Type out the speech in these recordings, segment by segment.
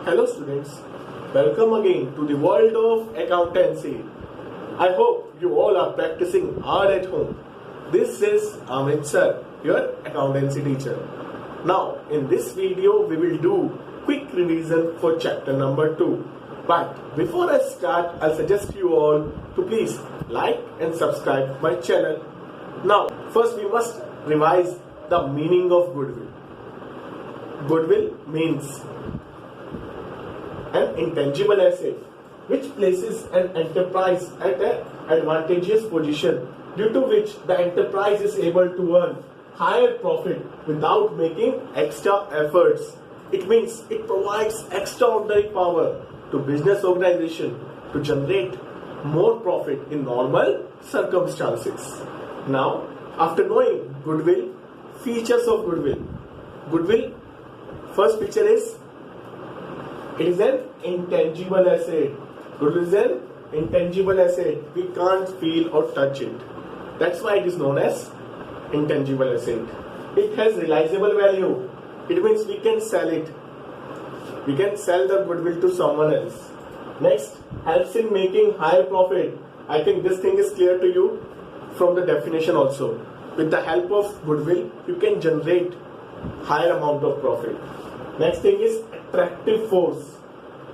Hello students, welcome again to the world of accountancy. I hope you all are practicing hard at home. This is Amit sir, your accountancy teacher. Now in this video we will do quick revision for chapter number 2. But before I start, I'll suggest you all to please like and subscribe my channel. Now first we must revise the meaning of goodwill. Goodwill means an intangible asset which places an enterprise at an advantageous position due to which the enterprise is able to earn higher profit without making extra efforts. It means it provides extraordinary power to business organization to generate more profit in normal circumstances. Now, after knowing goodwill, features of goodwill. Goodwill, first feature is it is an intangible asset. Goodwill is an intangible asset. We can't feel or touch it. That's why it is known as intangible asset. It has realizable value. It means we can sell it. We can sell the goodwill to someone else. Next, helps in making higher profit. I think this thing is clear to you from the definition also. With the help of goodwill, you can generate higher amount of profit. Next thing is attractive force.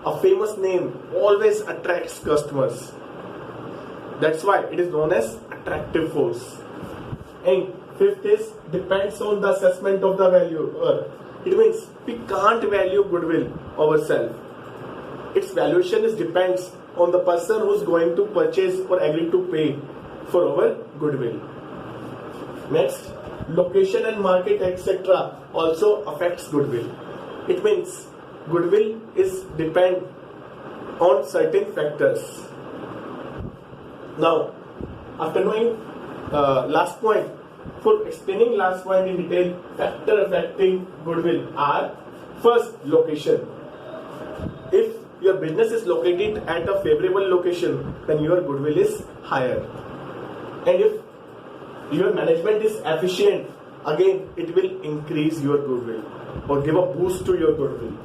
A famous name always attracts customers. That's why it is known as attractive force. And fifth is depends on the assessment of the value. It means we can't value goodwill ourselves. Its valuation is depends on the person who is going to purchase or agree to pay for our goodwill. Next, location and market etc. also affects goodwill. It means goodwill is depend on certain factors. Now, after knowing last point, for explaining last point in detail, factor affecting goodwill are first location. If your business is located at a favorable location, then your goodwill is higher. And if your management is efficient, again it will increase your goodwill or give a boost to your goodwill.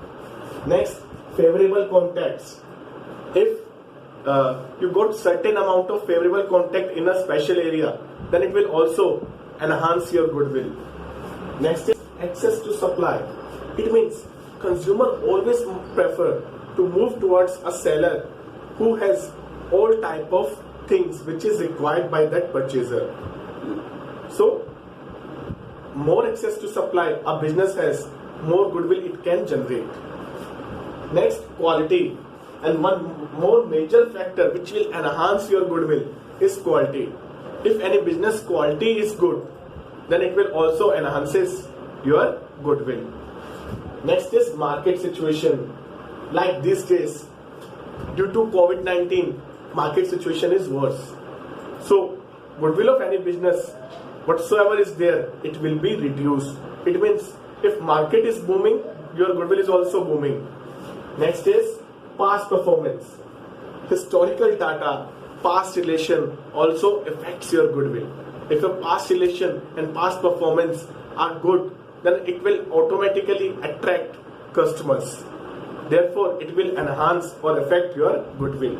Next, favorable contacts. If you got certain amount of favorable contact in a special area, then it will also enhance your goodwill. Next is access to supply. It means consumer always prefer to move towards a seller who has all type of things which is required by that purchaser. So, more access to supply a business has, more goodwill it can generate. Next, quality. And one more major factor which will enhance your goodwill is quality. If any business quality is good, then it will also enhances your goodwill. Next is market situation. Like these days, due to COVID-19, market situation is worse. So, goodwill of any business, whatsoever is there, it will be reduced. It means if market is booming, your goodwill is also booming. Next is past performance. Historical data, past relation also affects your goodwill. If your past relation and past performance are good, then it will automatically attract customers. Therefore, it will enhance or affect your goodwill.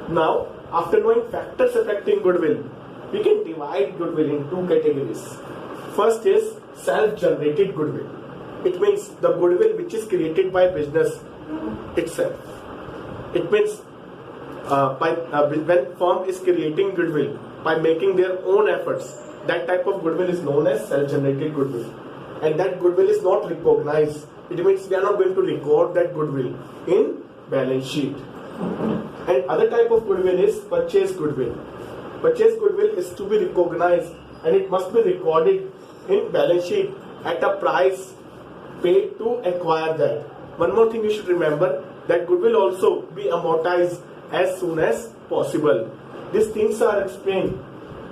Now, after knowing factors affecting goodwill, we can divide goodwill in two categories. First is self-generated goodwill. It means the goodwill which is created by business itself. It means when firm is creating goodwill by making their own efforts, that type of goodwill is known as self-generated goodwill. And that goodwill is not recognized. It means we are not going to record that goodwill in balance sheet. And other type of goodwill is purchase goodwill. Purchase goodwill is to be recognized and it must be recorded in balance sheet at a price paid to acquire that. One more thing you should remember, that goodwill also be amortized as soon as possible. These things are explained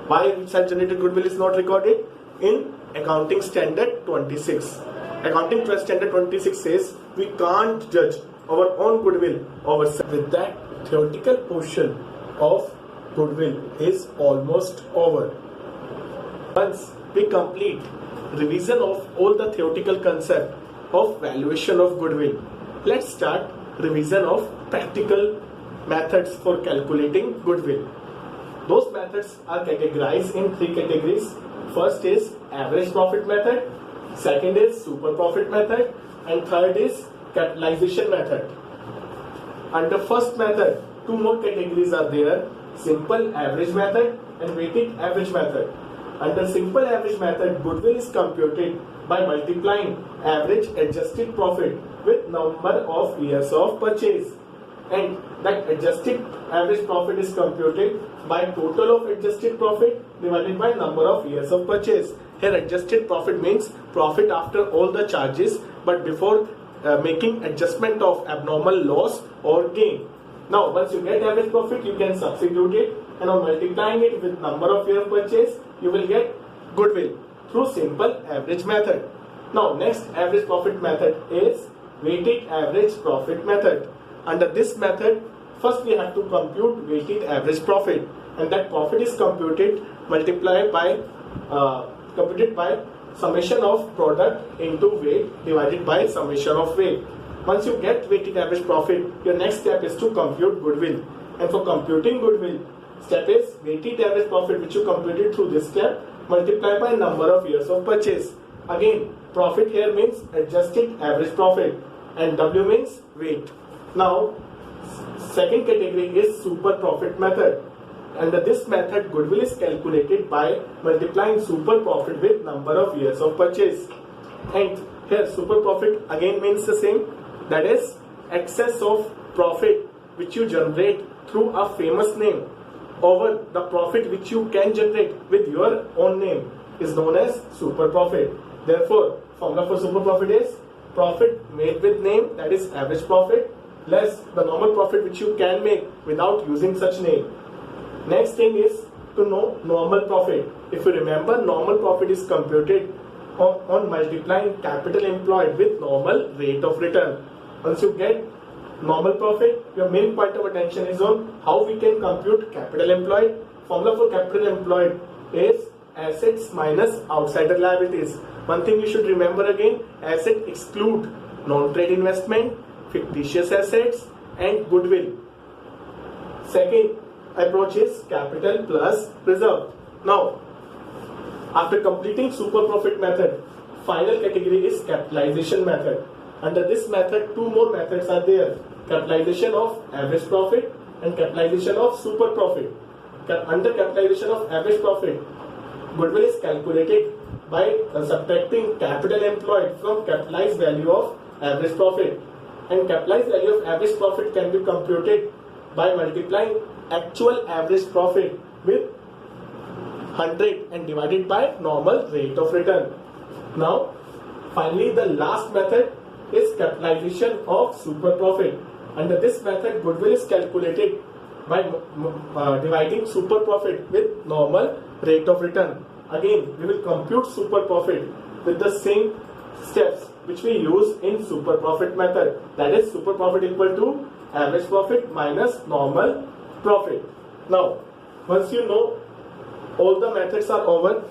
why self-generated goodwill is not recorded in Accounting Standard 26. Accounting Standard 26 says we can't judge our own goodwill ourselves. With that, theoretical portion of goodwill is almost over. Once we complete revision of all the theoretical concept of valuation of goodwill, let's start revision of practical methods for calculating goodwill. Those methods are categorized in three categories. First is average profit method, second is super profit method, and third is capitalization method. Under first method, two more categories are there: simple average method and weighted average method. Under simple average method, goodwill is computed by multiplying average adjusted profit with number of years of purchase, and that adjusted average profit is computed by total of adjusted profit divided by number of years of purchase. Here adjusted profit means profit after all the charges, but before making adjustment of abnormal loss or gain. Now once you get average profit, you can substitute it, and on multiplying it with number of year purchase, you will get goodwill through simple average method. Now next average profit method is weighted average profit method. Under this method, first we have to compute weighted average profit, and that profit is computed by summation of product into weight divided by summation of weight. Once you get weighted average profit, your next step is to compute goodwill, and for computing goodwill, step is weighted average profit, which you computed through this step, multiplied by number of years of purchase. Again, profit here means adjusted average profit, and W means weight. Now second category is super profit method. Under this method, goodwill is calculated by multiplying super profit with number of years of purchase. And here super profit again means the same, that is excess of profit which you generate through a famous name over the profit which you can generate with your own name is known as super profit. Therefore, formula for super profit is profit made with name, that is average profit, less the normal profit which you can make without using such name. Next thing is to know normal profit. If you remember, normal profit is computed on multiplying capital employed with normal rate of return. Once you get normal profit, your main point of attention is on how we can compute capital employed. Formula for capital employed is assets minus outsider liabilities. One thing you should remember again, asset exclude non-trade investment, fictitious assets, and goodwill. Second approach is capital plus reserve. Now, after completing super profit method, final category is capitalization method. Under this method, two more methods are there: capitalization of average profit and capitalization of super profit. Under capitalization of average profit, goodwill is calculated by subtracting capital employed from capitalized value of average profit, and capitalized value of average profit can be computed by multiplying actual average profit with 100 and divided by normal rate of return. Now finally, the last method is capitalization of super profit. Under this method, goodwill is calculated by dividing super profit with normal rate of return. Again, we will compute super profit with the same steps which we use in super profit method, that is super profit equal to average profit minus normal profit. Now once you know all the methods are over,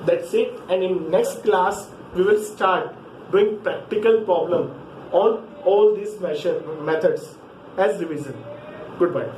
that's it, and in next class we will start doing practical problem on all these methods as revision. Goodbye.